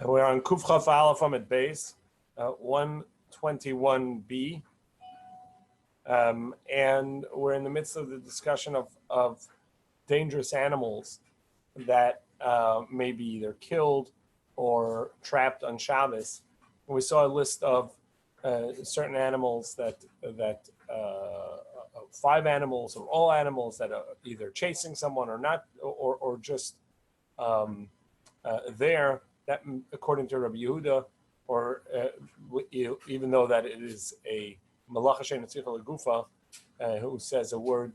We're on Kuf Chaf Aleph at base, 121b, and we're in the midst of the discussion of dangerous animals that may be either killed or trapped on Shabbos. And we saw a list of certain animals that 5 animals or all animals that are either chasing someone or not, or just there. That, according to Rabbi Yehuda, or even though that it is a malacha she'eina tzricha legufa, who says a word,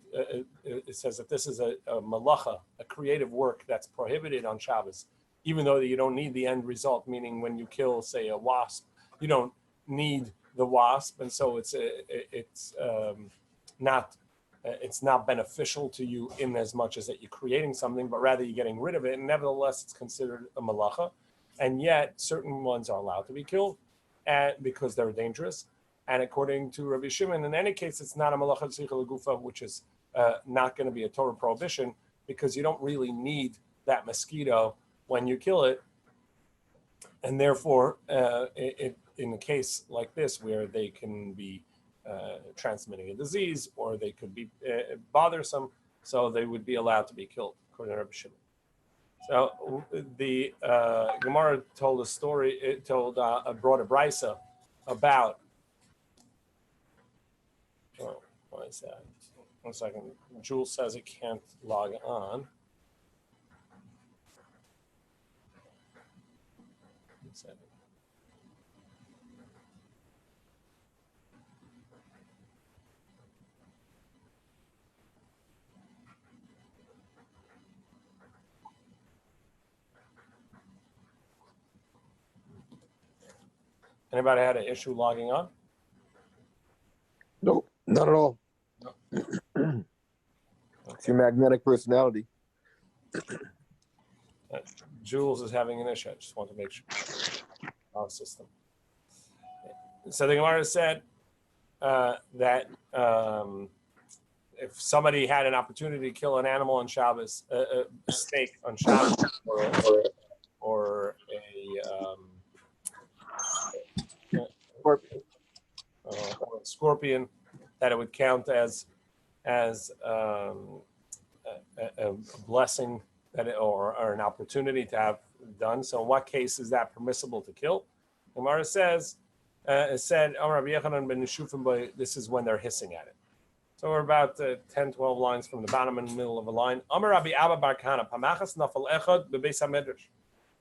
it says that this is a malacha, a creative work that's prohibited on Shabbos, even though you don't need the end result. Meaning, when you kill, say, a wasp, you don't need the wasp, and so it's not beneficial to you in as much as that you're creating something, but rather you're getting rid of it. And nevertheless, it's considered a malacha. And yet, certain ones are allowed to be killed, because they're dangerous. And according to Rabbi Shimon, in any case, it's not a malacha tzricha legufa, which is not going to be a Torah prohibition, because you don't really need that mosquito when you kill it. And therefore, in a case like this, where they can be transmitting a disease, or they could be bothersome, so they would be allowed to be killed, according to Rabbi Shimon. So the Gemara told a story. It brought a brisa about. Oh, why is that? 1 second. Jules says it can't log on. 1 second. Anybody had an issue logging on? Nope, not at all. No. It's your magnetic personality. Jules is having an issue. I just want to make sure. Our system. So the Gemara said that if somebody had an opportunity to kill an animal on Shabbos, a snake on Shabbos, or a scorpion, that it would count as a blessing, or an opportunity to have done. So in what case is that permissible to kill? Gemara says, it said, this is when they're hissing at it. So we're about 10, 12 lines from the bottom and the middle of a line.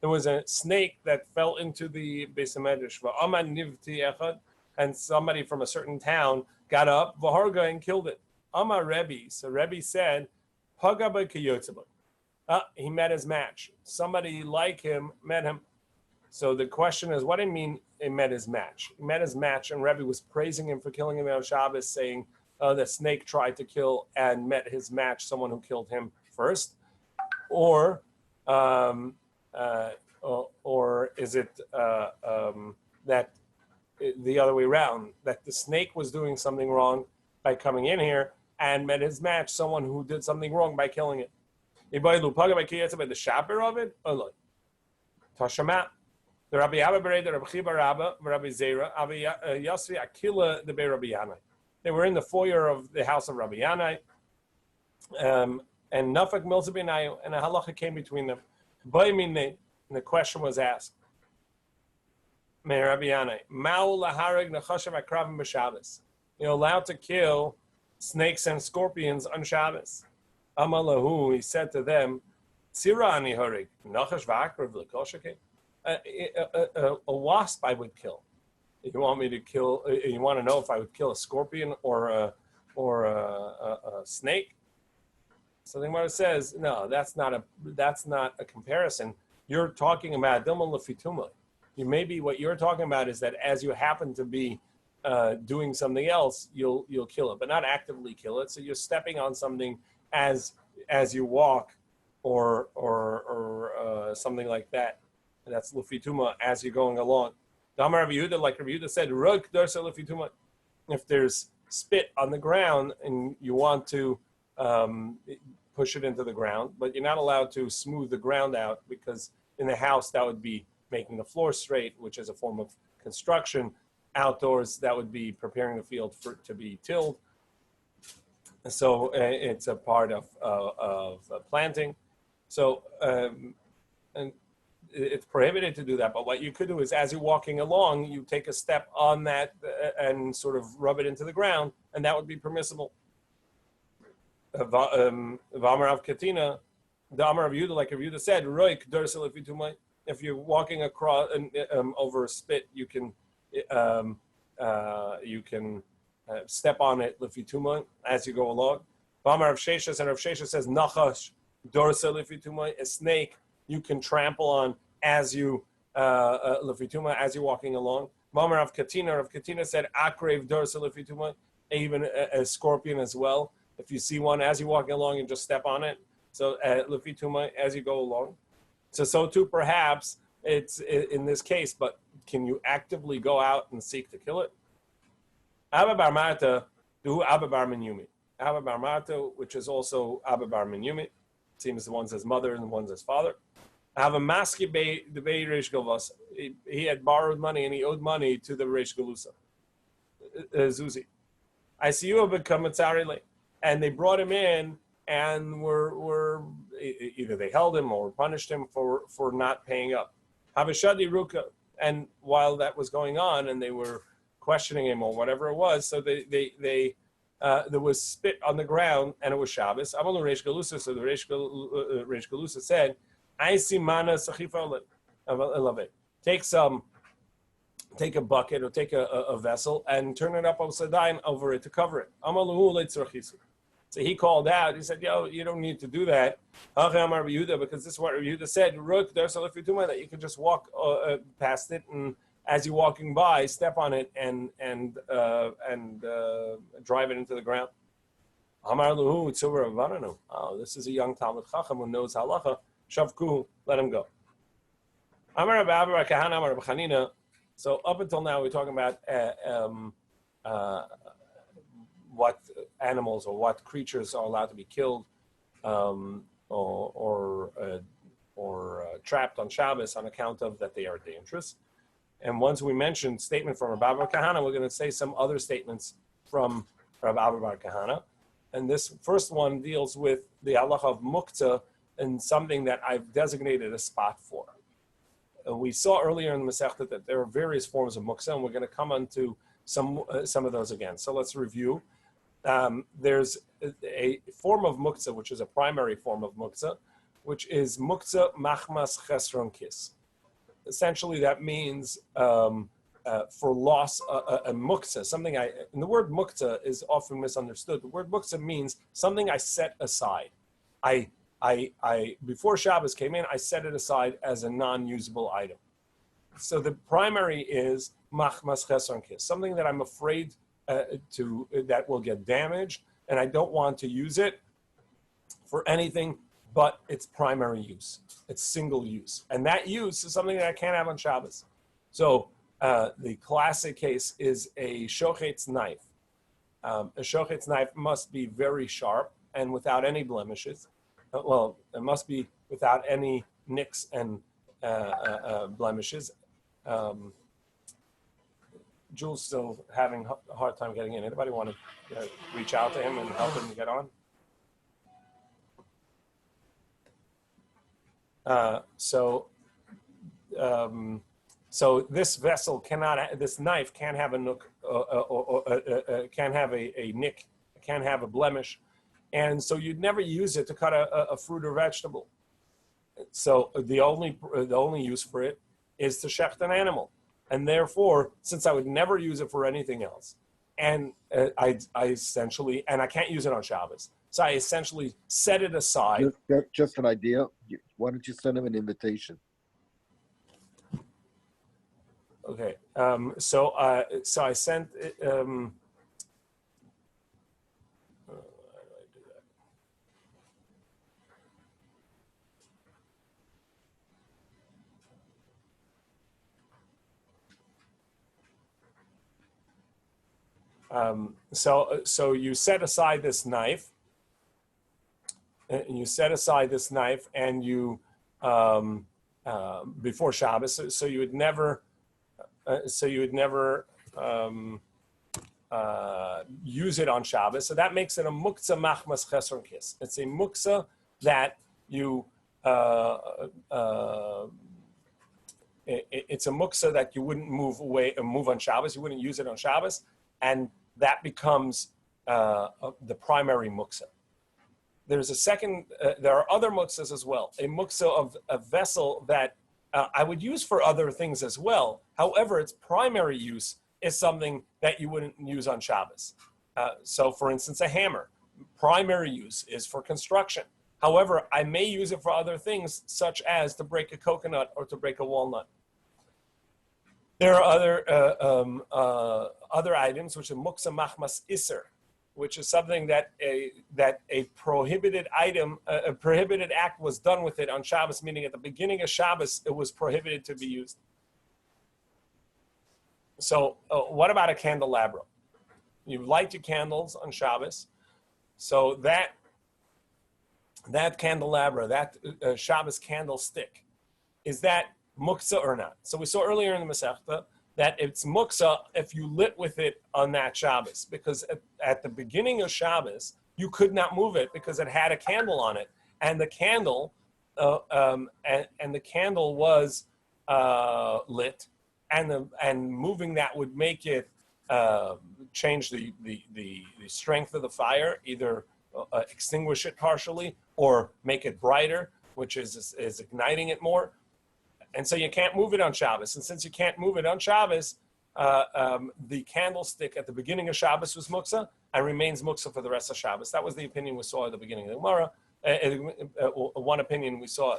There was a snake that fell into the Beis HaMedrash, and somebody from a certain town got up, Vaharga, and killed it. Amar Rebbe. So Rebbe said, he met his match. Somebody like him met him. So the question is, what do you mean he met his match? He met his match, and Rebbe was praising him for killing him on Shabbos, saying the snake tried to kill and met his match, someone who killed him first. Or is it that the other way around, that the snake was doing something wrong by coming in here and met his match, someone who did something wrong by killing it? By the shaper of it? Tashama. The Rabbi Abba Berei, the Rabbi Chiba Rabba, Rabbi Zera, Rabbi Yasri Akila, the Rabbi Yanai. They were in the foyer of the house of Rabbi Yanai, and Nafak Milzabinayu, and a halacha came between them. And the question was asked, Rabbi Yanai, you're allowed to kill snakes and scorpions on Shabbos. Amalahu, he said to them, a wasp I would kill. You want me to kill? You want to know if I would kill a scorpion or a snake? So the Gemara says, no, that's not a comparison. You're talking about Dilma Lefituma. Maybe what you're talking about is that as you happen to be doing something else, you'll kill it, but not actively kill it. So you're stepping on something as you walk, or something like that. And that's Lefituma as you're going along. Damar Rabbi Yehuda, like Rabbi Yehuda said, Rug Darsa Lefituma. If there's spit on the ground and you want to push it into the ground, but you're not allowed to smooth the ground out, because in the house that would be making the floor straight, which is a form of construction. Outdoors, that would be preparing the field to be tilled. So it's a part of planting. So and it's prohibited to do that. But what you could do is, as you're walking along, you take a step on that and sort of rub it into the ground, and that would be permissible. V'amar av katina, the Amar of Yehuda, like Yehuda said, if you're walking across over a spit, you can step on it lefituma as you go along. V'amar of Sheshes, and Rav Sheshes says nachash dorsa lefituma, a snake you can trample on as you lefituma as you're walking along. V'amar of Katina, Rav Katina said akrev dorsa lefituma, even a scorpion as well. If you see one as you're walking along, and just step on it. So lefituma as you go along. So too perhaps it's in this case, but can you actively go out and seek to kill it? Abba bar Marta, do Abba bar Menyumi. Abba bar Marta, which is also Abba bar Menyumi, seems the one's his mother and the one's his father. I have a maski the Bei Reish Galus. He had borrowed money and he owed money to the Reish Galusa, Zuzi. I see you have become a tzarele, and they brought him in and were either they held him or punished him for not paying up. Havashadi Ruka, and while that was going on, and they were questioning him or whatever it was, so they there was spit on the ground and it was Shabbos. Amal Reish Galusa, so the Reish Galusa said, "I see mana sachifa lave. Take a bucket or take a vessel and turn it up over it to cover it." So he called out. He said, "Yo, you don't need to do that." Because this is what Yehuda said. That you can just walk past it, and as you're walking by, step on it and drive it into the ground. Oh, this is a young Talmud Chacham who knows halacha. Shavku, let him go. So up until now, we're talking about what animals or what creatures are allowed to be killed or trapped on Shabbos on account of that they are dangerous. And once we mentioned statement from Rabbi Bar Kahana, we're going to say some other statements from Rabbi Bar Kahana. And this first one deals with the halacha of muktzah and something that I've designated a spot for. We saw earlier in the Masechta that there are various forms of muktzah, and we're going to come on to some of those again. So let's review. There's a form of muktzah, which is a primary form of muktzah, which is muktzah machmas chesron kis. Essentially, that means for loss, a muktzah, something and the word muktzah is often misunderstood. The word muktzah means something I set aside. I before Shabbos came in, I set it aside as a non-usable item. So the primary is machmas chesron kis, something that I'm afraid that will get damaged, and I don't want to use it for anything but its primary use. It's single use, and that use is something that I can't have on Shabbos. So the classic case is a shochet's knife. A shochet's knife must be very sharp and without any blemishes. It must be without any nicks and blemishes. Jules still having a hard time getting in. Anybody want to reach out to him and help him get on? So this vessel this knife can't have a nook, can't have a nick, can't have a blemish, and so you'd never use it to cut a fruit or vegetable. So the only use for it is to shecht an animal. And therefore, since I would never use it for anything else, and I essentially, and I can't use it on Shabbos, so I essentially set it aside. Just an idea. Why don't you send him an invitation? Okay. So I sent. How do I do that? So you set aside this knife, and you before Shabbos. So you would never. Use it on Shabbos. So that makes it a muktzah machmas chesron kis. It's a muktzah that you. It's a muktzah that you wouldn't move on Shabbos. You wouldn't use it on Shabbos, and that becomes the primary muktzah. There's a second. There are other muktzahs as well. A muktzah of a vessel that I would use for other things as well. However, its primary use is something that you wouldn't use on Shabbos. So, for instance, a hammer. Primary use is for construction. However, I may use it for other things, such as to break a coconut or to break a walnut. There are other items, which are muksa machmas iser, which is something that a prohibited item, a prohibited act was done with it on Shabbos, meaning at the beginning of Shabbos, it was prohibited to be used. So what about a candelabra? You light your candles on Shabbos. So that candelabra, that Shabbos candlestick, is that muksa or not? So we saw earlier in the Masechta that it's muksa if you lit with it on that Shabbos, because at the beginning of Shabbos, you could not move it because it had a candle on it. And the candle, was lit. And moving that would make it change the strength of the fire, either extinguish it partially or make it brighter, which is igniting it more. And so you can't move it on Shabbos. And since you can't move it on Shabbos, the candlestick at the beginning of Shabbos was muksa and remains muksa for the rest of Shabbos. That was the opinion we saw at the beginning of the Gemara. One opinion we saw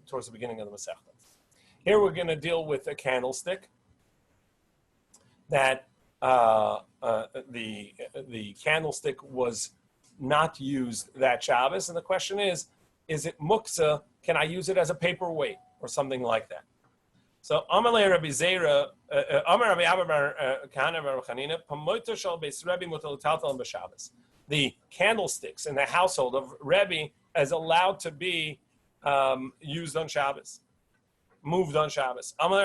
towards the beginning of the Masechta. Here we're going to deal with a candlestick that the candlestick was not used that Shabbos, and the question is it muksa? Can I use it as a paperweight or something like that? So Amalei Rabbi Zera, Amar Rabbi Abba Bar Kahana Bar Chanina, Pamoita Shal Beis Rebbe Mutal Taltal B'Shabbos. The candlesticks in the household of Rebbe is allowed to be used on Shabbos. Moved on Shabbos. Are you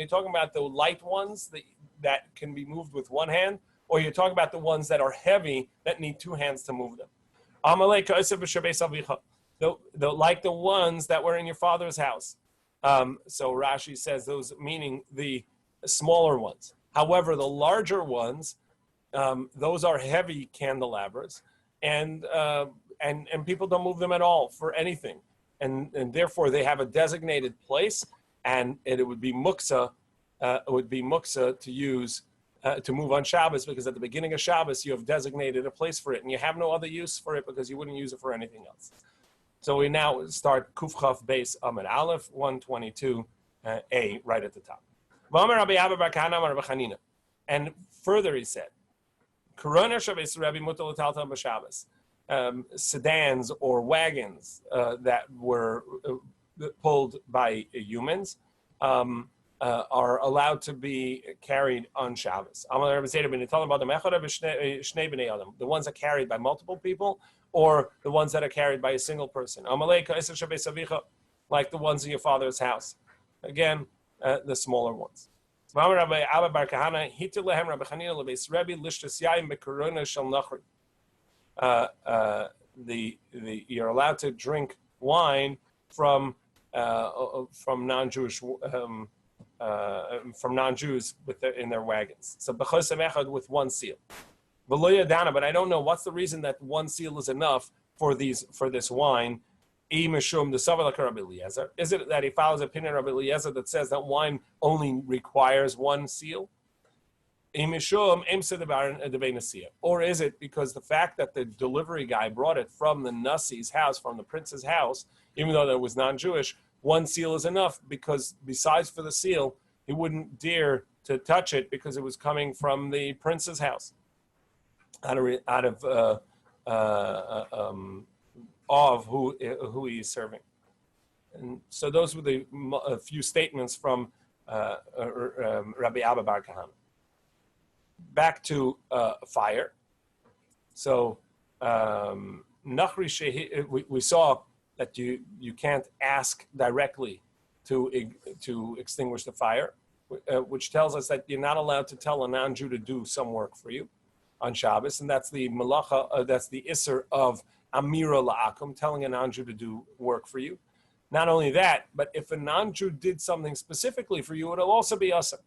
talking about the light ones that can be moved with one hand, or you're talking about the ones that are heavy that need two hands to move them? Like the ones that were in your father's house. So Rashi says those meaning the smaller ones. However, the larger ones, those are heavy candelabras, and people don't move them at all for anything. And therefore they have a designated place, and it would be muksa. To use to move on Shabbos, because at the beginning of Shabbos you have designated a place for it, and you have no other use for it because you wouldn't use it for anything else. So we now start Kuf Chaf Beis Amud Aleph 122 A right at the top. And further he said, Korona Shabbos Rebbe Mutal Taltal B'Shabbos. Sedans or wagons that were pulled by humans are allowed to be carried on Shabbos. The ones that are carried by multiple people, or the ones that are carried by a single person. Like the ones in your father's house. Again, the smaller ones. You're allowed to drink wine from non-Jewish from non-Jews in their wagons. So with one seal. But I don't know what's the reason that one seal is enough for this wine. Is it that he follows the opinion of Rabbi Eliezer that says that wine only requires one seal? Or is it because the fact that the delivery guy brought it from the Nasi's house, from the prince's house, even though that was non-Jewish, one seal is enough, because besides for the seal, he wouldn't dare to touch it because it was coming from the prince's house, out of awe of who he is serving. And so those were a few statements from Rabbi Abba Bar Kahana. Back to fire. So we saw that you can't ask directly to extinguish the fire, which tells us that you're not allowed to tell a non-Jew to do some work for you on Shabbos, and that's the malacha, that's the isser of amira la'akum, telling a non-Jew to do work for you. Not only that, but if a non-Jew did something specifically for you, it'll also be usher.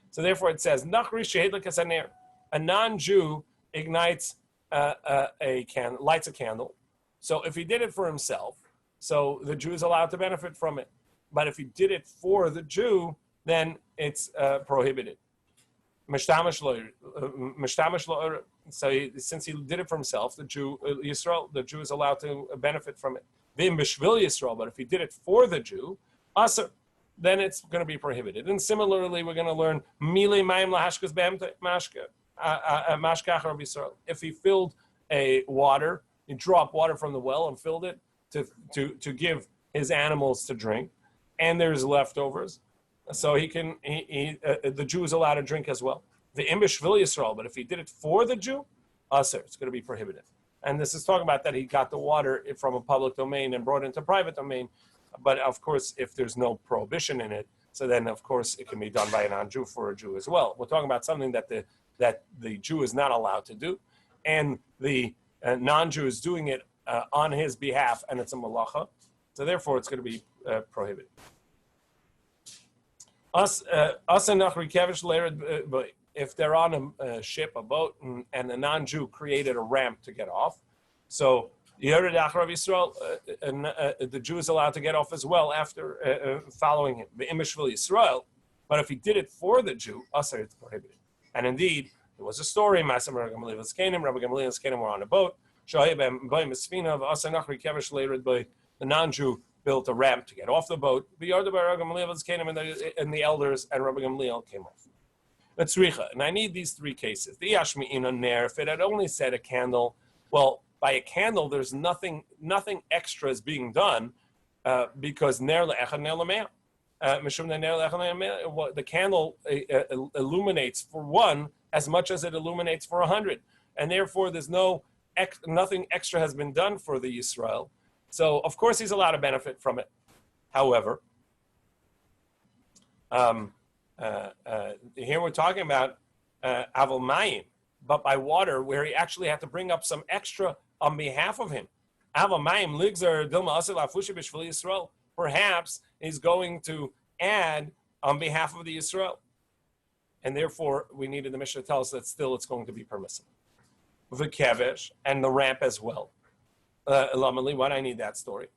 So therefore it says, a non-Jew ignites lights a candle. So if he did it for himself, so the Jew is allowed to benefit from it. But if he did it for the Jew, then it's prohibited. So since he did it for himself, the Jew is allowed to benefit from it. But if he did it for the Jew, aser, then it's going to be prohibited. And similarly, we're going to learn if he filled a water, he dropped water from the well and filled it to give his animals to drink, and there's leftovers, so the Jew is allowed to drink as well. The imbish vil Yisrael, but if he did it for the Jew, aser, it's going to be prohibited. And this is talking about that he got the water from a public domain and brought it into private domain. But of course, if there's no prohibition in it, so then of course it can be done by a non-Jew for a Jew as well. We're talking about something that the Jew is not allowed to do, and the non-Jew is doing it on his behalf, and it's a malacha. So therefore, it's going to be prohibited. If they're on a ship, a boat, and a non-Jew created a ramp to get off, so the Jew is allowed to get off as well after following him. The image will Yisrael, but if he did it for the Jew, aser, it's prohibited. And indeed, there was a story. Rabbi Gamliel's Canaan were on a boat. The non-Jew built a ramp to get off the boat. And the elders and Rabbi Gamliel came off. And I need these three cases. The Yashmi'ina if it had only said a candle, well, by a candle, there's nothing extra is being done because the candle illuminates for one as much as it illuminates for 100, and therefore there's nothing extra has been done for the Yisrael. So of course he's allowed to benefit from it. However, here we're talking about aval mayim, but by water, where he actually had to bring up some extra on behalf of him. Aval mayim ligzer dilma asel afushi b'shvil Yisrael. Perhaps he's going to add on behalf of the Yisrael, and therefore we needed the Mishnah to tell us that still it's going to be permissible. The kevesh and the ramp as well. Lamali, why do I need that story?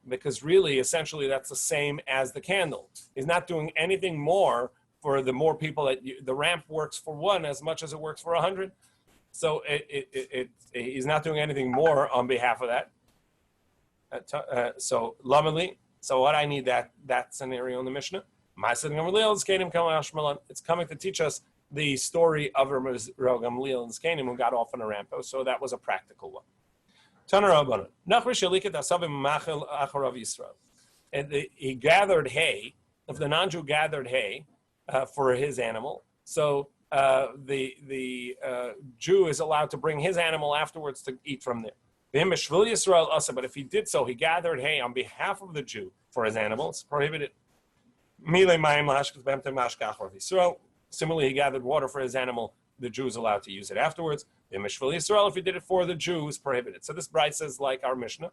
Because really, essentially, that's the same as the candle. He's not doing anything more for the more people that the ramp works for one as much as it works for 100. So he's not doing anything more on behalf of that. So Lamali, so what I need that scenario in the Mishnah. It's coming to teach us the story of Rabbi Gamliel and Zkanim who got off on a ramp. So that was a practical one. And he gathered hay. If the non-Jew gathered hay for his animal, so the Jew is allowed to bring his animal afterwards to eat from there. But if he did so, he gathered hay on behalf of the Jew for his animal. It's prohibited. Similarly, he gathered water for his animal. The Jew is allowed to use it afterwards. If he did it for the Jew, is prohibited. So this bright says like our Mishnah.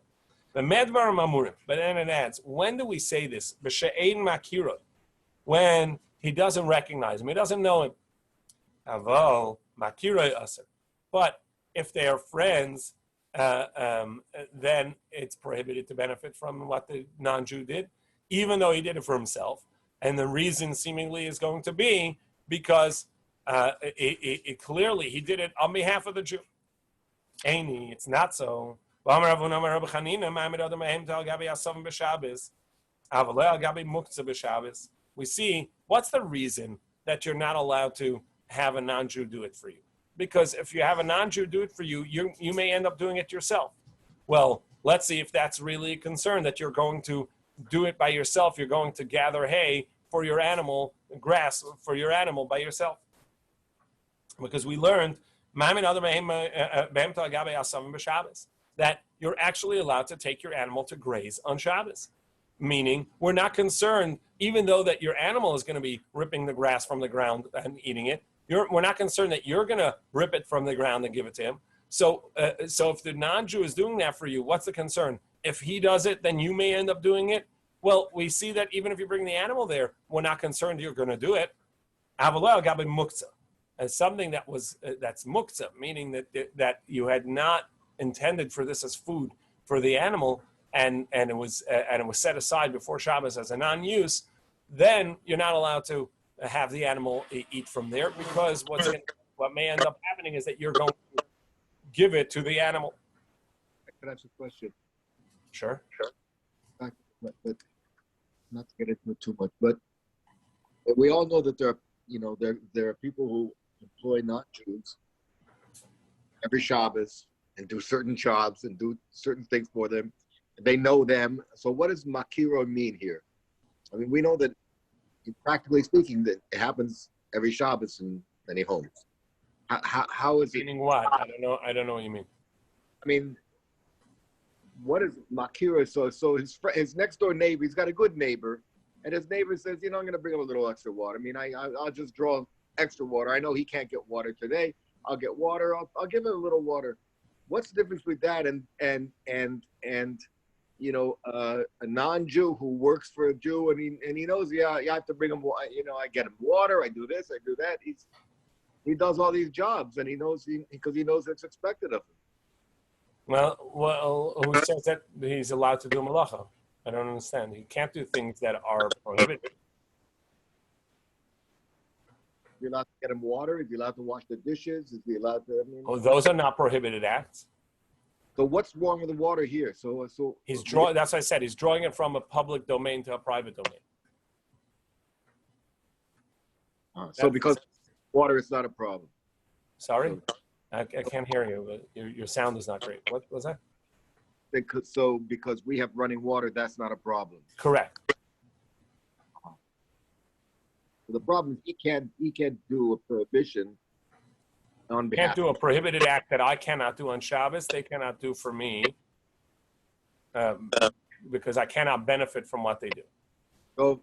But then it adds, when do we say this? When he doesn't recognize him, he doesn't know him. But if they are friends, then it's prohibited to benefit from what the non-Jew did, even though he did it for himself. And the reason seemingly is going to be because it clearly he did it on behalf of the Jew. It's not so. We see what's the reason that you're not allowed to have a non-Jew do it for you. Because if you have a non-Jew do it for you, you may end up doing it yourself. Well, let's see if that's really a concern, that you're going to do it by yourself. You're going to gather hay for your animal, grass for your animal by yourself. Because we learned, that you're actually allowed to take your animal to graze on Shabbos. Meaning, we're not concerned, even though that your animal is going to be ripping the grass from the ground and eating it, we're not concerned that you're going to rip it from the ground and give it to him. So if the non-Jew is doing that for you, what's the concern? If he does it, then you may end up doing it. Well, we see that even if you bring the animal there, we're not concerned you're going to do it. Avalel gabe muktzah, as something that's muktzah, meaning that you had not intended for this as food for the animal, and it was set aside before Shabbos as a non-use, then you're not allowed to have the animal eat from there, because what may end up happening is that you're going to give it to the animal. Can I ask a question? Sure. But not to get into it too much, but we all know that there are people who employ non-Jews every Shabbos and do certain jobs and do certain things for them. They know them. So what does makiro mean here? I mean, we know that, practically speaking, that it happens every Shabbos in many homes. How is it? Meaning what? I don't know what you mean. I mean, what is makira? So his next door neighbor, he's got a good neighbor, and his neighbor says, I'm going to bring him a little extra water. I mean, I'll just draw extra water. I know he can't get water today. I'll get water. I'll give him a little water. What's the difference with that and a non-Jew who works for a Jew, and he knows, you have to bring him, I get him water, I do this, I do that. He does all these jobs, and he knows because he knows it's expected of him. Well, who says that he's allowed to do malacha? I don't understand. He can't do things that are prohibited. Is he allowed to get him water? Is he allowed to wash the dishes? Is he allowed to? Those are not prohibited acts. So what's wrong with the water here? So he's drawing. That's what I said. He's drawing it from a public domain to a private domain. So because water is not a problem. Sorry, I can't hear you. But your sound is not great. What was that? Because we have running water, that's not a problem. Correct. So the problem is he can't do a prohibition on behalf. Can't do a prohibited act that I cannot do on Shabbos. They cannot do for me because I cannot benefit from what they do.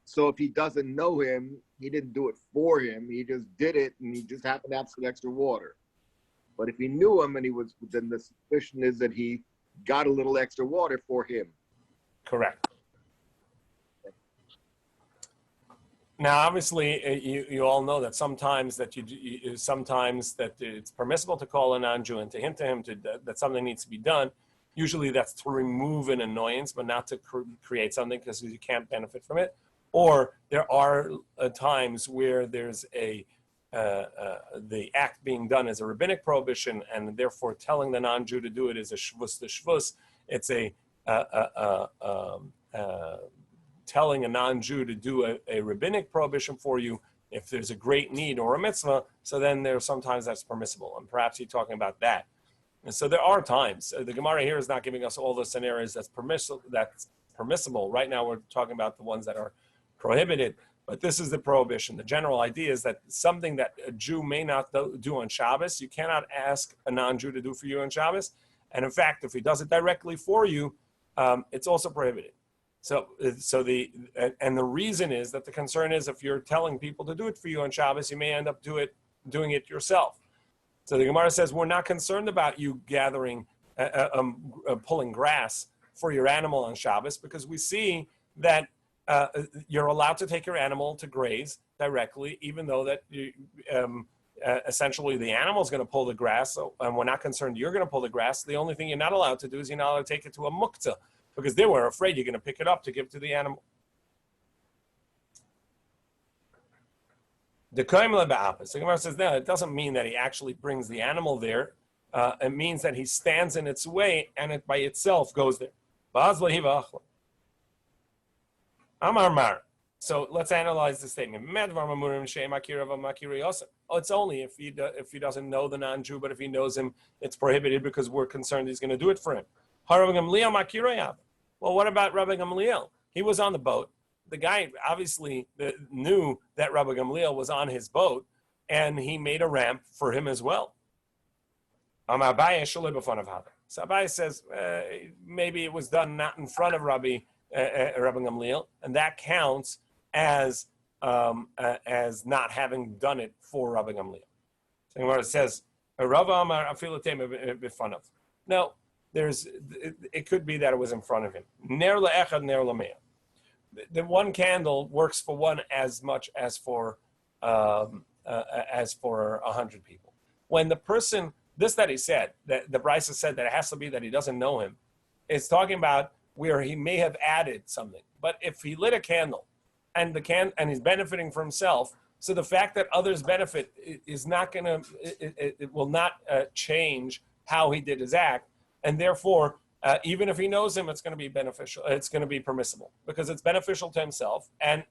So if he doesn't know him, he didn't do it for him. He just did it, and he just happened to have some extra water. But if he knew him, then the suspicion is that he got a little extra water for him. Correct. Now, obviously, you all know that sometimes that it's permissible to call a non-Jew and to hint to him that something needs to be done. Usually, that's to remove an annoyance, but not to create something because you can't benefit from it. Or there are times where there's the act being done is a rabbinic prohibition, and therefore telling the non-Jew to do it is a shvus to shvus. It's telling a non-Jew to do a rabbinic prohibition for you if there's a great need or a mitzvah, so then sometimes that's permissible. And perhaps you're talking about that. And so there are times. The Gemara here is not giving us all the scenarios that's permissible. Right now we're talking about the ones that are prohibited, but this is the prohibition. The general idea is that something that a Jew may not do on Shabbos, you cannot ask a non-Jew to do for you on Shabbos. And in fact, if he does it directly for you, it's also prohibited. So the reason is that the concern is if you're telling people to do it for you on Shabbos, you may end up doing it yourself. So the Gemara says we're not concerned about you gathering, pulling grass for your animal on Shabbos, because we see that you're allowed to take your animal to graze directly, even though that essentially the animal is going to pull the grass. And we're not concerned you're going to pull the grass. The only thing you're not allowed to do is you're not allowed to take it to a muktzah, because they were afraid you're going to pick it up to give to the animal. The Gemara says, no, it doesn't mean that he actually brings the animal there. It means that he stands in its way and it by itself goes there. So let's analyze the statement. It's only if he doesn't know the non-Jew, but if he knows him, it's prohibited because we're concerned he's going to do it for him. Well, what about Rabbi Gamliel? He was on the boat. The guy obviously knew that Rabbi Gamliel was on his boat, and he made a ramp for him as well. So Abai says maybe it was done not in front of Rabbi Gamliel, and that counts as not having done it for Rabbi Gamliel. So it says Rav Amar afilatem b'fanav. No, it could be that it was in front of him. Ner le'echad ner le'mea. The one candle works for one as much as for 100 people. When the person, this that he said, that the Brisa said that it has to be that he doesn't know him, it's talking about where he may have added something. But if he lit a candle and he's benefiting for himself, so the fact that others benefit is not going to, it will not change how he did his act, and therefore, even if he knows him, it's going to be beneficial. It's going to be permissible because it's beneficial to himself, and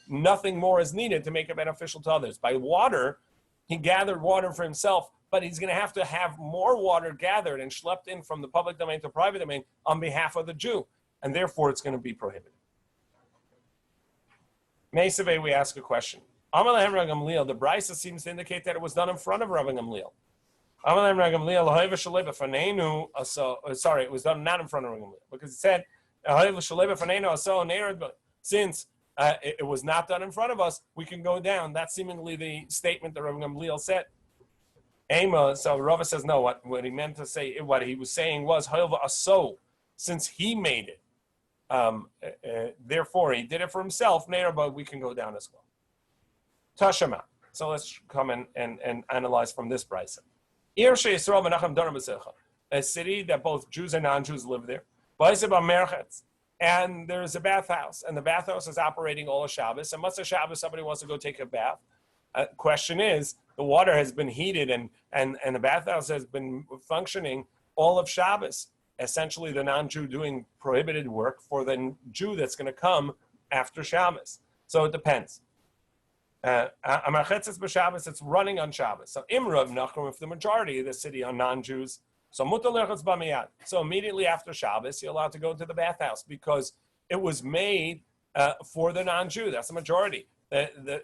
nothing more is needed to make it beneficial to others. By water, he gathered water for himself, but he's going to have more water gathered and schlepped in from the public domain to private domain on behalf of the Jew, and therefore it's going to be prohibited. Meisaveh, we ask a question. Amalehem Rabbi Gamliel, the Brisa seems to indicate that it was done in front of Rabbi Gamliel. Amalehem Rabbi Gamliel, sorry, it was done not in front of Rabbi Gamliel, because it said, since it was not done in front of us, we can go down. That's seemingly the statement that Rabbi Gamliel said. So Rava says, no, what he meant to say, what he was saying was, since he made it, therefore he did it for himself, but we can go down as well. Tashama. So let's come and analyze from this Brisa. A city that both Jews and non-Jews live there. And there's a bathhouse, and the bathhouse is operating all of Shabbos. And Matzah Shabbos, somebody wants to go take a bath. Question is, the water has been heated and the bathhouse has been functioning all of Shabbos. Essentially, the non-Jew doing prohibited work for the Jew that's going to come after Shabbos. So it depends. It's running on Shabbos. So Imrav Nachum, if the majority of the city are non-Jews, so immediately after Shabbos, you're allowed to go to the bathhouse because it was made for the non-Jew. That's the majority.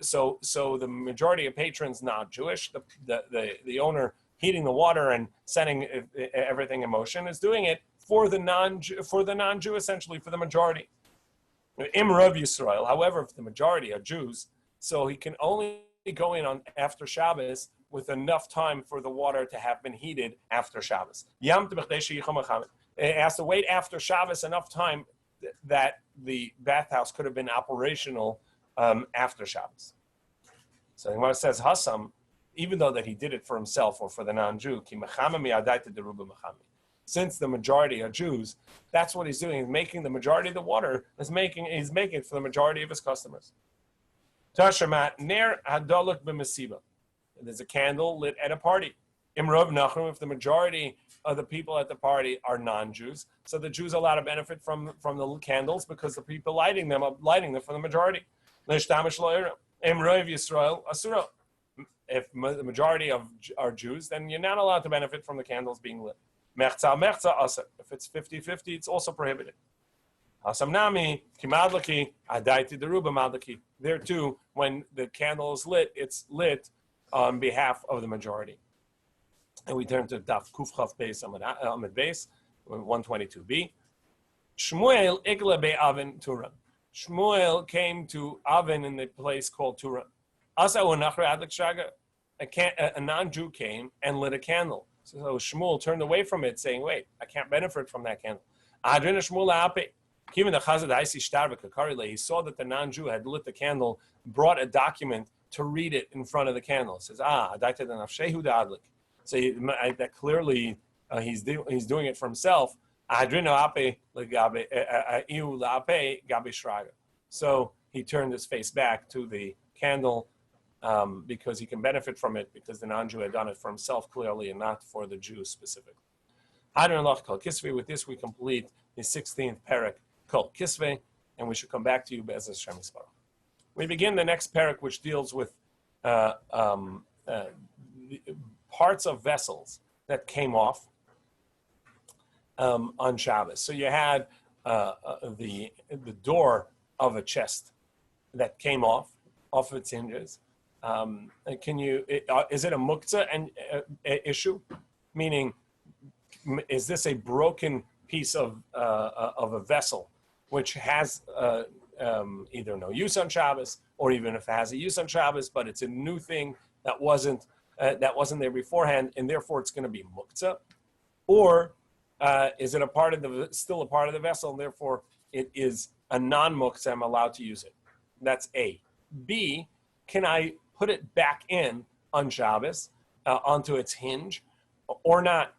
So the majority of patrons not Jewish. The owner heating the water and setting everything in motion is doing it for the non-Jew, essentially for the majority. Imrav Yisrael. However, if the majority are Jews, so he can only go in on after Shabbos with enough time for the water to have been heated after Shabbos. It has to wait after Shabbos enough time that the bathhouse could have been operational after Shabbos. So when it says Hassam, even though that he did it for himself or for the non-Jew, since the majority are Jews, that's what he's doing. He's making the majority of the water, he's making it for the majority of his customers. Tashamat ner hadoluk b'mesiba. There's a candle lit at a party. Imrov Nachum, if the majority of the people at the party are non-Jews, so the Jews are allowed to benefit from the candles because the people lighting them are lighting them for the majority. Imrov Yisrael Asura. If the majority are Jews, then you're not allowed to benefit from the candles being lit. Mechza asa. If it's 50-50, it's also prohibited. Hasamnami kimadlaki adaiti deruba madlaki. There too, when the candle is lit, it's lit on behalf of the majority. And we turn to Daf Kuf Chaf Beis Amid Beis 122b. Shmuel igla be'aven Turan. Shmuel came to Avin in the place called Turan. Asa unachra adlik shaga. A non-Jew came and lit a candle. So Shmuel turned away from it, saying, "Wait, I can't benefit from that candle." Adrin Shmuel ape. Even the Chazad Aisi Shtar Karile, he saw that the non-Jew had lit the candle, brought a document to read it in front of the candle. It says, so that clearly he's doing it for himself. So he turned his face back to the candle because he can benefit from it because the non-Jew had done it for himself clearly and not for the Jew specifically. With this we complete the 16th parak called Kisvei, and we should come back to you Be'ez Hashem Yisparach. We begin the next parak, which deals with parts of vessels that came off on Shabbos. So you had the door of a chest that came off its hinges. Is it a muktzah issue? Meaning, is this a broken piece of a vessel, which has either no use on Shabbos, or even if it has a use on Shabbos, but it's a new thing that wasn't there beforehand, and therefore it's going to be muktzah, or is it still a part of the vessel, and therefore it is a non-muktzah, I'm allowed to use it. That's A. B, can I put it back in on Shabbos onto its hinge or not?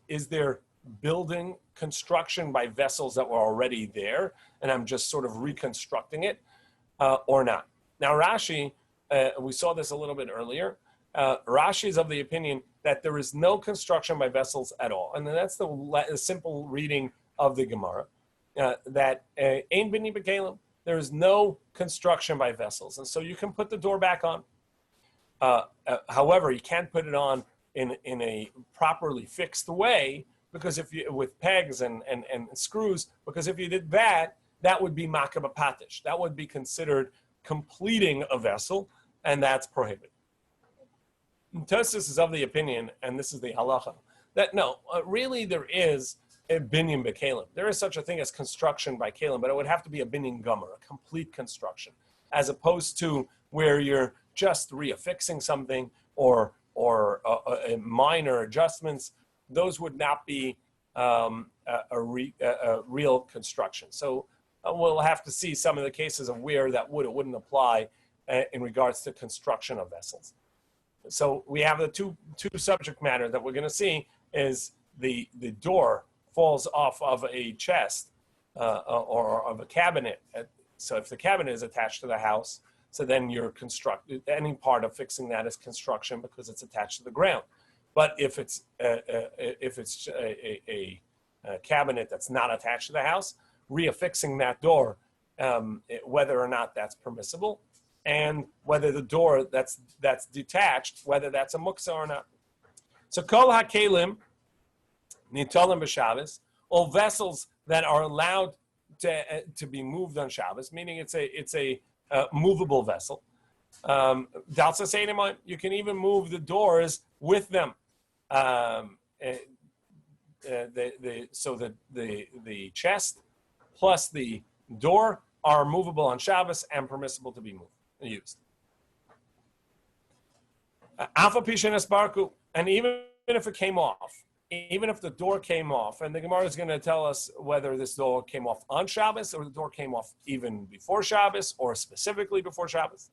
Is there building construction by vessels that were already there, and I'm just sort of reconstructing it, or not? Now Rashi, we saw this a little bit earlier. Rashi is of the opinion that there is no construction by vessels at all, and that's the simple reading of the Gemara. That ein bini b'kelim, there is no construction by vessels, and so you can put the door back on. However, you can't put it on in a properly fixed way, because if you with pegs and screws, because if you did that, that would be makabah patish. That would be considered completing a vessel, and that's prohibited. Tues is of the opinion, and this is the halacha, that no, really there is a binyan b'kelim. There is such a thing as construction by kelim, but it would have to be a binyan gomer, a complete construction, as opposed to where you're just reaffixing something or minor adjustments. Those would not be a real construction. So we'll have to see some of the cases of where that wouldn't apply in regards to construction of vessels. So we have the two subject matter that we're going to see is the door falls off of a chest or of a cabinet. So if the cabinet is attached to the house, so then you're any part of fixing that is construction because it's attached to the ground. But if it's a cabinet that's not attached to the house, reaffixing that door, whether or not that's permissible, and whether the door that's detached, whether that's a muksa or not. So kol hakelim nitalim b'Shabbos, all vessels that are allowed to be moved on Shabbos, meaning it's a movable vessel. You can even move the doors with them. So the chest plus the door are movable on Shabbos and permissible to be used. And even if it came off, even if the door came off, and the Gemara is going to tell us whether this door came off on Shabbos or the door came off even before Shabbos or specifically before Shabbos.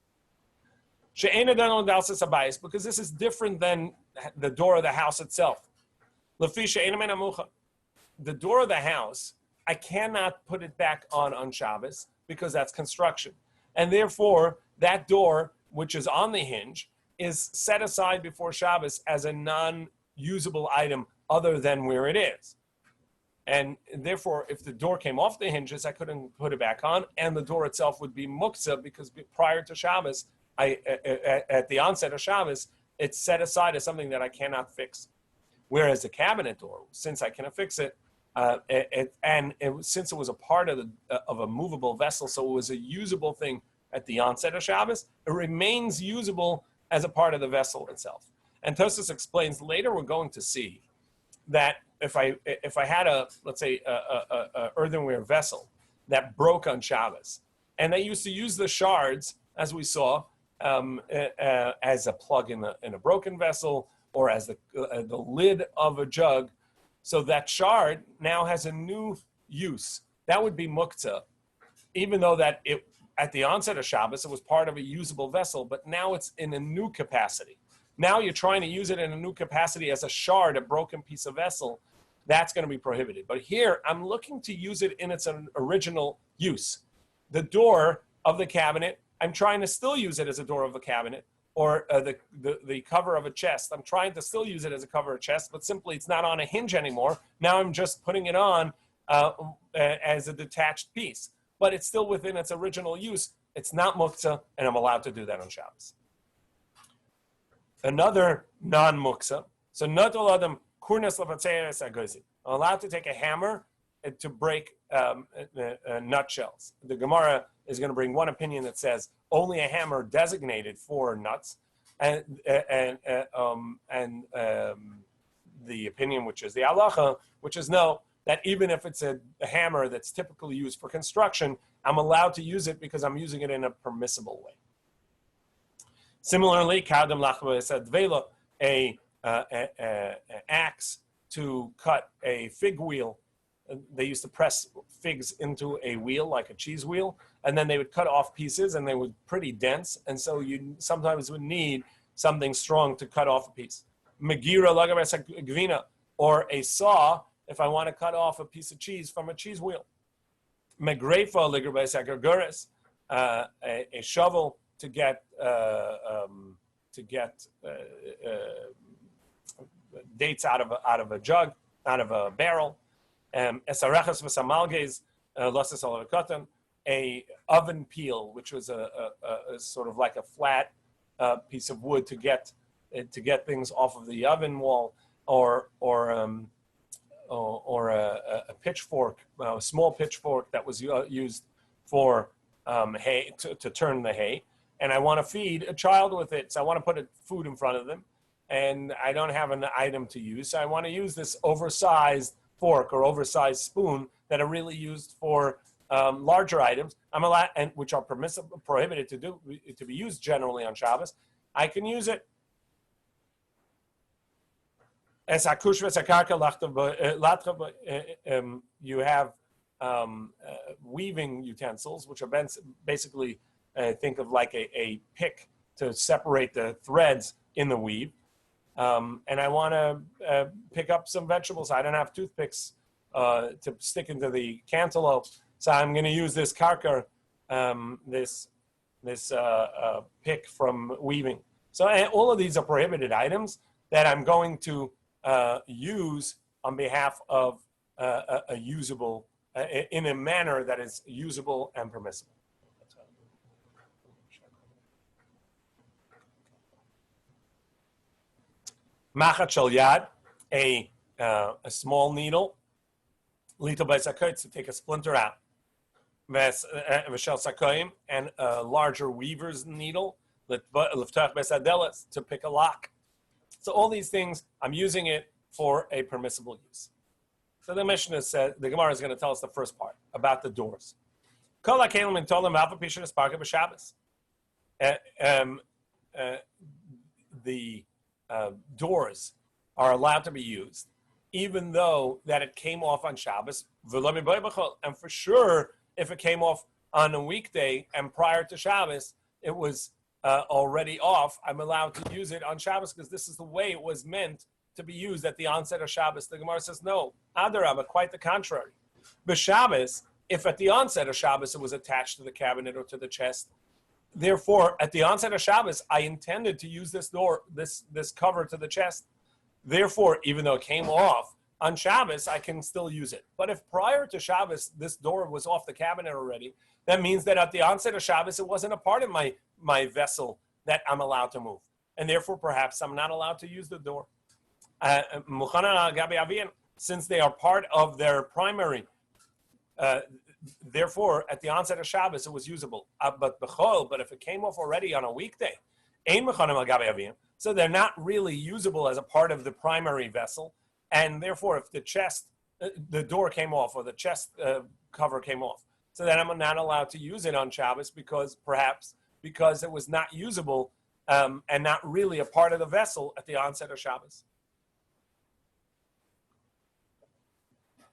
Because this is different than the door of the house itself. The door of the house, I cannot put it back on Shabbos because that's construction. And therefore, that door, which is on the hinge, is set aside before Shabbos as a non-usable item other than where it is. And therefore, if the door came off the hinges, I couldn't put it back on, and the door itself would be muktzah because prior to Shabbos, at the onset of Shabbos, it's set aside as something that I cannot fix. Whereas the cabinet door, since I cannot fix it, since it was a part of a movable vessel, so it was a usable thing at the onset of Shabbos, it remains usable as a part of the vessel itself. And Tosfos explains later, we're going to see that if I had a earthenware vessel that broke on Shabbos, and they used to use the shards, as we saw, as a plug in a broken vessel or as the lid of a jug, so that shard now has a new use. That would be muktzah, even though that at the onset of Shabbos, it was part of a usable vessel, but now it's in a new capacity. Now you're trying to use it in a new capacity as a shard, a broken piece of vessel. That's going to be prohibited. But here, I'm looking to use it in its original use. The door of the cabinet, I'm trying to still use it as a door of the cabinet, or the cover of a chest. I'm trying to still use it as a cover of a chest, but simply it's not on a hinge anymore. Now I'm just putting it on as a detached piece. But it's still within its original use. It's not muktzah, and I'm allowed to do that on Shabbos. Another non-muktzah. So not all of them kurnas levatzeres agozi. I'm allowed to take a hammer to break nutshells. The Gemara is going to bring one opinion that says only a hammer designated for nuts, and the opinion, which is the halacha, which is no, that even if it's a hammer that's typically used for construction, I'm allowed to use it because I'm using it in a permissible way. Similarly, kadam lachva a axe to cut a fig wheel. They used to press figs into a wheel, like a cheese wheel, and then they would cut off pieces, and they were pretty dense, and so you sometimes would need something strong to cut off a piece. Megira lagabes gvina, or a saw if I want to cut off a piece of cheese from a cheese wheel. Megrefa lagabes agurguris, a shovel to get dates out of a jug, out of a barrel. Esarechas v'samalges losses olav, a oven peel, which was a sort of like a flat piece of wood to get things off of the oven wall, or a pitchfork, a small pitchfork that was used for hay to turn the hay. And I want to feed a child with it, so I want to put food in front of them, and I don't have an item to use, so I want to use this oversized fork or oversized spoon that are really used for larger items. I'm allowed, and which are prohibited to be used generally on Shabbos. I can use it. You have weaving utensils, which are basically think of like a pick to separate the threads in the weave. And I want to pick up some vegetables. I don't have toothpicks to stick into the cantaloupe, so I'm going to use this karkar, this pick from weaving. So all of these are prohibited items that I'm going to use on behalf of a usable, in a manner that is usable and permissible. Machat shel yad, a small needle, lito b'sakot, to take a splinter out. V'shel sakoyim, and a larger weaver's needle, l'ftach b'sadelas, to pick a lock. So all these things, I'm using it for a permissible use. So the Mishnah said, the Gemara is going to tell us the first part about the doors. Kol hakelim and tolim v'alfa pishin esparka b'Shabbos. The doors are allowed to be used, even though that it came off on Shabbos. And for sure, if it came off on a weekday and prior to Shabbos, it was already off, I'm allowed to use it on Shabbos because this is the way it was meant to be used at the onset of Shabbos. The Gemara says, no, Adarabah, quite the contrary. B'Shabbos, if at the onset of Shabbos it was attached to the cabinet or to the chest, therefore, at the onset of Shabbos, I intended to use this door, this cover to the chest. Therefore, even though it came off on Shabbos, I can still use it. But if prior to Shabbos, this door was off the cabinet already, that means that at the onset of Shabbos, it wasn't a part of my vessel that I'm allowed to move. And therefore, perhaps I'm not allowed to use the door. Since they are part of their primary, therefore, at the onset of Shabbos, it was usable. But if it came off already on a weekday, so they're not really usable as a part of the primary vessel. And therefore, if the door came off or the chest cover came off, so then I'm not allowed to use it on Shabbos because it was not usable and not really a part of the vessel at the onset of Shabbos.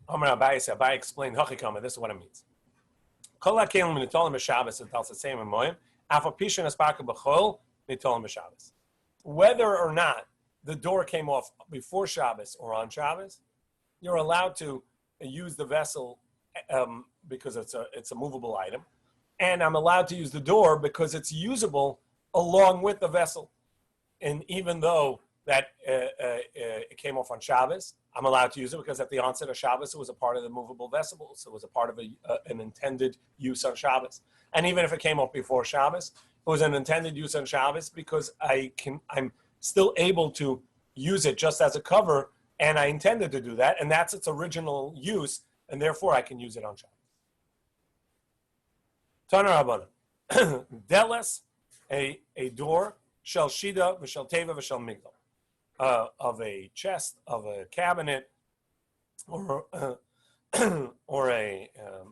Abai explained Hachikama. This is what it means. Whether or not the door came off before Shabbos or on Shabbos, you're allowed to use the vessel because it's a movable item, and I'm allowed to use the door because it's usable along with the vessel. And even though that it came off on Shabbos, I'm allowed to use it because at the onset of Shabbos, it was a part of the movable vessel. So it was a part of an intended use on Shabbos. And even if it came off before Shabbos, it was an intended use on Shabbos because I'm still able to use it just as a cover, and I intended to do that, and that's its original use, and therefore I can use it on Shabbos. Tana Rabbanan. Deles, a door, shel shida, v'shel teva, v'shel migdal. of a chest, of a cabinet, or or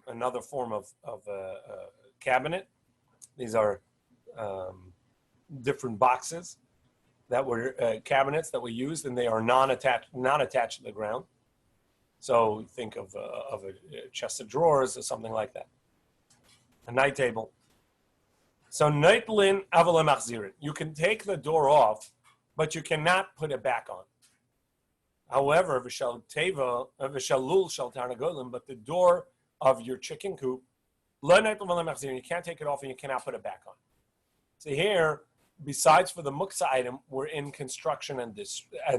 another form of a cabinet. These are different boxes that were cabinets that were used, and they are non-attached to the ground. So think of a chest of drawers or something like that. A night table. So neitlin avalem achzirin. You can take the door off, but you cannot put it back on. However, v'shal teva, v'shal lul shal tarnagolim, but the door of your chicken coop, lo neitlin avalem achzirin. You can't take it off and you cannot put it back on. So here, besides for the muksa item, we're in construction and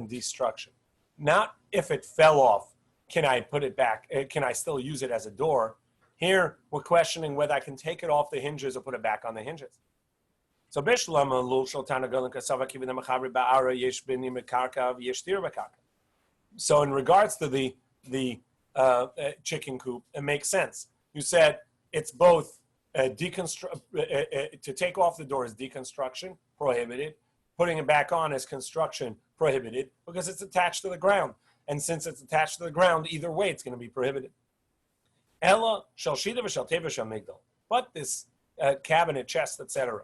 destruction. Not if it fell off, can I put it back? Can I still use it as a door? Here, we're questioning whether I can take it off the hinges or put it back on the hinges. So, so in regards to the chicken coop, it makes sense. You said it's both to take off the door is deconstruction, prohibited. Putting it back on is construction, prohibited, because it's attached to the ground. And since it's attached to the ground, either way, it's going to be prohibited. Ella shall shida v'shal teva shal migdal. But this cabinet, chest, etc.,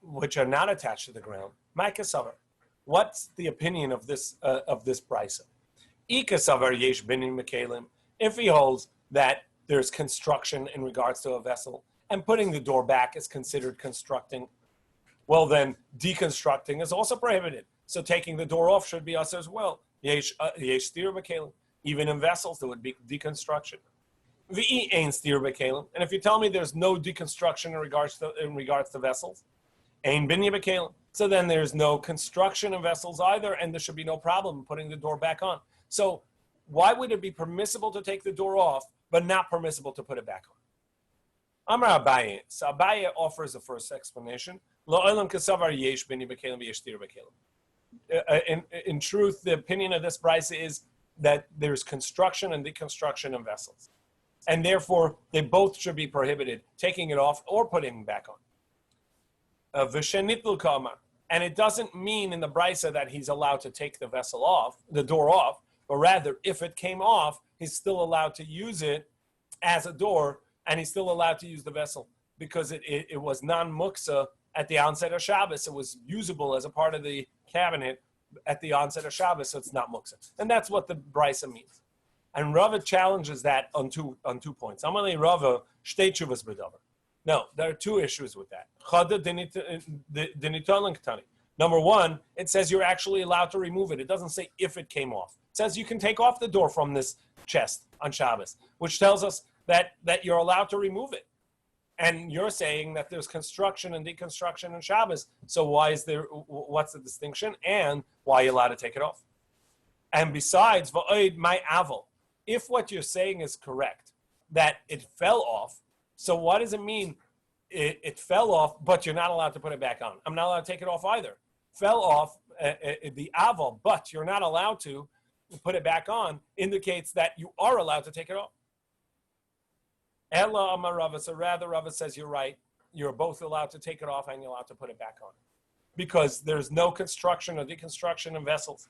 which are not attached to the ground, Micah Savar. What's the opinion of this brisa? Ika Savar yesh binin mekalim. If he holds that there's construction in regards to a vessel, and putting the door back is considered constructing, well then deconstructing is also prohibited. So taking the door off should be us as well. Yesh stir bekalim. Even in vessels, there would be deconstruction. V'i ein stir bekalim. And if you tell me there's no deconstruction in regards to vessels, ein binya bekalim. So then there's no construction in vessels either, and there should be no problem putting the door back on. So why would it be permissible to take the door off, but not permissible to put it back on? Amar Abaye. So Abaye offers the first explanation. In truth, the opinion of this brisa is that there's construction and deconstruction in vessels. And therefore, they both should be prohibited, taking it off or putting it back on. And it doesn't mean in the brisa that he's allowed to take the vessel off, the door off, but rather, if it came off, he's still allowed to use it as a door, and he's still allowed to use the vessel because it was non-muksa at the onset of Shabbos. It was usable as a part of the cabinet at the onset of Shabbos, so it's not muksa. And that's what the brisa means. And Rava challenges that on two points. Amalei Rava shtei tshuvas b'davar. No, there are two issues with that. Number one, it says you're actually allowed to remove it. It doesn't say if it came off. It says you can take off the door from this chest on Shabbos, which tells us that you're allowed to remove it. And you're saying that there's construction and deconstruction on Shabbos. So what's the distinction? And why are you allowed to take it off? And besides, v'oid my aval, if what you're saying is correct, that it fell off, so what does it mean? It fell off, but you're not allowed to put it back on. I'm not allowed to take it off either. Fell off, the aval, but you're not allowed to put it back on, indicates that you are allowed to take it off. Ella Amar Rava, so rather Rava says you're right. You're both allowed to take it off and you're allowed to put it back on. Because there's no construction or deconstruction in vessels.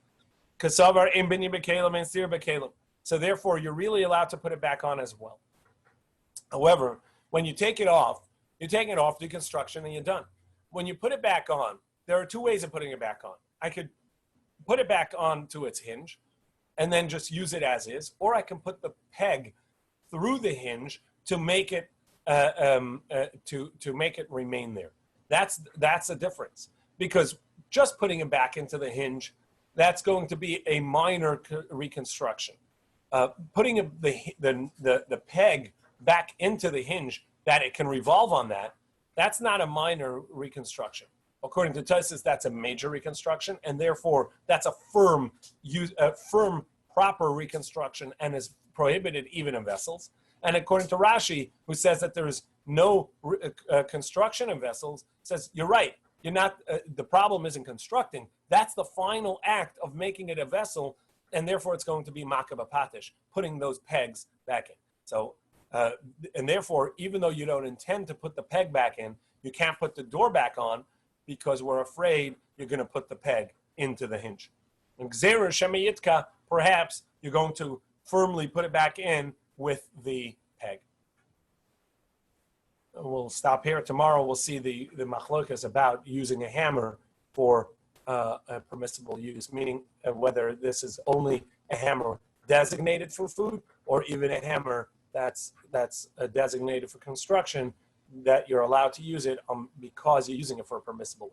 Kasavar im bini bekalim and stir bekalim. So therefore, you're really allowed to put it back on as well. However, when you take it off, deconstruction, and you're done. When you put it back on, there are two ways of putting it back on. I could put it back on to its hinge and then just use it as is, or I can put the peg through the hinge to make it to make it remain there. That's a difference, because just putting it back into the hinge, that's going to be a minor reconstruction. Putting the peg back into the hinge that it can revolve on that's not a minor reconstruction. According to Tues, that's a major reconstruction, and therefore that's a firm, proper reconstruction, and is prohibited even in vessels. And according to Rashi, who says that there is no construction in vessels, says you're right. You're not. The problem isn't constructing. That's the final act of making it a vessel, and therefore it's going to be makabah patish, putting those pegs back in. So, and therefore, even though you don't intend to put the peg back in, you can't put the door back on because we're afraid you're going to put the peg into the hinge. Gzeira Shemayitka, perhaps you're going to firmly put it back in with the peg. We'll stop here. Tomorrow we'll see the machlokas about using a hammer for a permissible use, meaning whether this is only a hammer designated for food or even a hammer that's designated for construction, that you're allowed to use it because you're using it for a permissible way.